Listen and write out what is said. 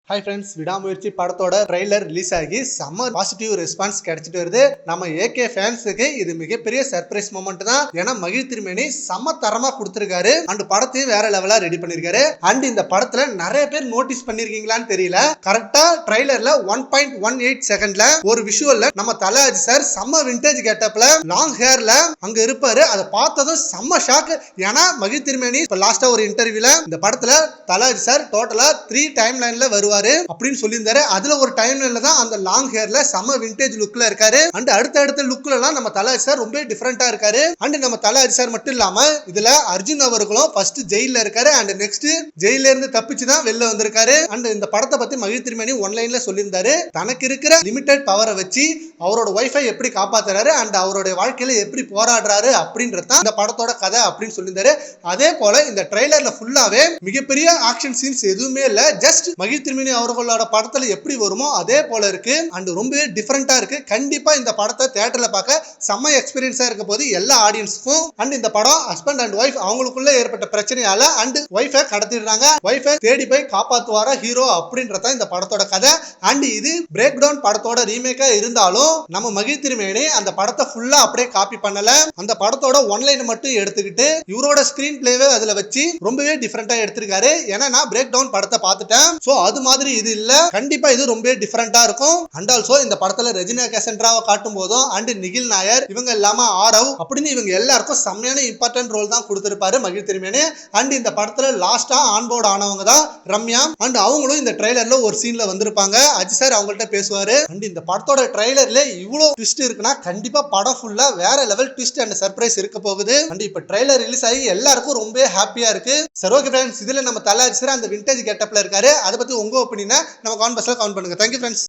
Hi friends, விடாமுயற்சி படத்தோட trailer release ஆகி செம்ம பாசிட்டிவ் ரெஸ்பான்ஸ் கிடைச்சிட்டு வருது. நம்ம ஏகே ஃபேன்ஸுக்கு இது மிகப்பெரிய சர்ப்ரைஸ் மொமெண்ட் தான். ஏன்னா மகிழ் திருமேனி செம்ம தரமா கொடுத்திருக்காரு அண்ட் படத்தையும் வேற லெவலா ரெடி பண்ணிருக்காரு. அண்ட் இந்த படத்துல நிறைய பேர் நோட்டீஸ் பண்ணிருக்கீங்களான்னு தெரியல, கரெக்டா ட்ரெய்லர்ல 1.18 செகண்ட்ல ஒரு விஷுவல்ல நம்ம தலாஜி சார் செம்ம விண்டேஜ் கெட்டப்ல லாங் ஹேர்ல அங்க இருப்பாரு. அதை பார்த்ததும் செம்ம ஷாக். ஏன்னா மகிழ் திருமேனி லாஸ்டா ஒரு இன்டர்வியூல இந்த படத்துல தலாஜி சார் டோட்டலா 3 டைம் லைன்ல வருவாரு அப்படின்னு சொல்லியிருந்தாரு. அதுல ஒரு டைம்ல தான் அந்த லாங் ஹேர்ல செம விண்டேஜ் லுக்ல இருக்காரு. அண்ட் அடுத்த லுக்ல எல்லாம் நம்ம தலாஜி சார் ரொம்ப டிஃபரெண்டா இருக்காரு. அண்ட் நம்ம தலாஜி சார் மட்டும் இல்லாம இதுல அர்ஜுன் அவர்களும் ஃபர்ஸ்ட் ஜெயில இருக்காரு அண்ட் நெக்ஸ்ட் ஜெயில இருந்து தப்பிச்சு தான் வெளில வந்திருக்காரு. அண்ட் இந்த படத்தை பத்தி மகிழ் திருமேனி ஒன்லைன்ல சொல்லியிருந்தாரு, தனக்கு இருக்கிற லிமிடெட் பவரை வச்சு அவரோட ஒய்ஃபை எப்படி காப்பாத்துறாரு அண்ட் அவருடைய வாழ்க்கையில எப்படி போராடுறாரு அப்படின்றதான் இந்த படத்தோட கதை அப்படின்னு சொல்லியிருந்தாரு. அதே போல இந்த ட்ரெய்லர்ல ஃபுல்லாவே மிகப்பெரிய ஆக்ஷன் சீன்ஸ் எதுவுமே இல்ல, ஜஸ்ட் மகிழ் திருமேனி அவர்களோட படத்துல எப்படி வருமோ அதே போல இருக்கு. அண்ட் ரொம்ப டிஃபரெண்டா இருக்கு. கண்டிப்பா இந்த படத்தை தியேட்டர்ல பார்க்க செம்ம எக்ஸ்பீரியன்ஸா இருக்க போது எல்லா ஆடியன்ஸ்க்கும். அண்ட் இந்த படம் ஹஸ்பண்ட் அண்ட் ஒய்ஃப் அவங்களுக்குள்ள ஏற்பட்ட பிரச்சனையால அண்ட் ஒய்ஃபை கடத்திடுறாங்க, ஒய்ஃபை தேடி போய் காப்பாத்துவாரா ஹீரோ அப்படின்றத இந்த படத்தோட கதை. அண்ட் இது பிரேக் டவுன் படத்தோட ரீமேக்கா இருந்தாலும் நம்ம மகிழ் திருமேனி அந்த படத்தை ஃபுல்லா அப்படியே காப்பி பண்ணல. அந்த படத்தோட ஒன்லைன் மட்டும் எடுத்துக்கிட்டு இவரோட ஸ்கிரீன் பிளேவே அதுல வச்சு ரொம்பவே டிஃபரெண்டா எடுத்திருக்காரு. ஏன்னா நான் பிரேக் டவுன் படத்தை பார்த்துட்டேன், சோ அது மாதிரி இது இல்ல, கண்டிப்பா இது ரொம்ப டிஃபரெண்டா இருக்கும். அண்ட் ஆல்சோ இந்த படத்துல ரெஜினா கேசன்ட்ராவை காட்டும் போதும் அண்ட் நிகில் நாயர் இவங்க இல்லாம ஆரவ் அப்படின்னு இவங்க எல்லாருக்கும் செம்மையான இம்பார்ட்டன்ட் ரோல் தான் கொடுத்திருப்பாரு மகிழ் திருமேனி. அண்ட் இந்த படத்துல லாஸ்டா ஆன்போர்ட் ஆனவங்க தான் ரம்யா. அண்ட் அவங்களும் இந்த ட்ரெய்லர்ல ஒரு சீன்ல வந்திருப்பாங்க. அஜய் சார் அவங்கள்ட்ட பேசுவாரு. அண்ட் இந்த படத்தோட ட்ரெய்லர்ல இவ்வளவு ட்விஸ்ட் இருக்குன்னா கண்டிப்பா படம் ஃபுல்லா வேற லெவல் ட்விஸ்ட் அண்ட் சர்ப்ரைஸ் இருக்க போகுது. அண்ட் இப்ப ட்ரெய்லர் ரிலீஸ் ஆகி எல்லாருக்கும் ரொம்ப ஹாப்பியா இருக்கு. சரி, ஓகே ஃப்ரெண்ட்ஸ், இதுல நம்ம தலாஜி சார் அந்த விண்டேஜ் கெட்டப்ல இருக்காரு. அதை பத்தி உங்க ஒப்பீனியனை நம்ம கமெண்ட் பாக்ஸ்ல கமெண்ட் பண்ணுங்க. Thank you friends.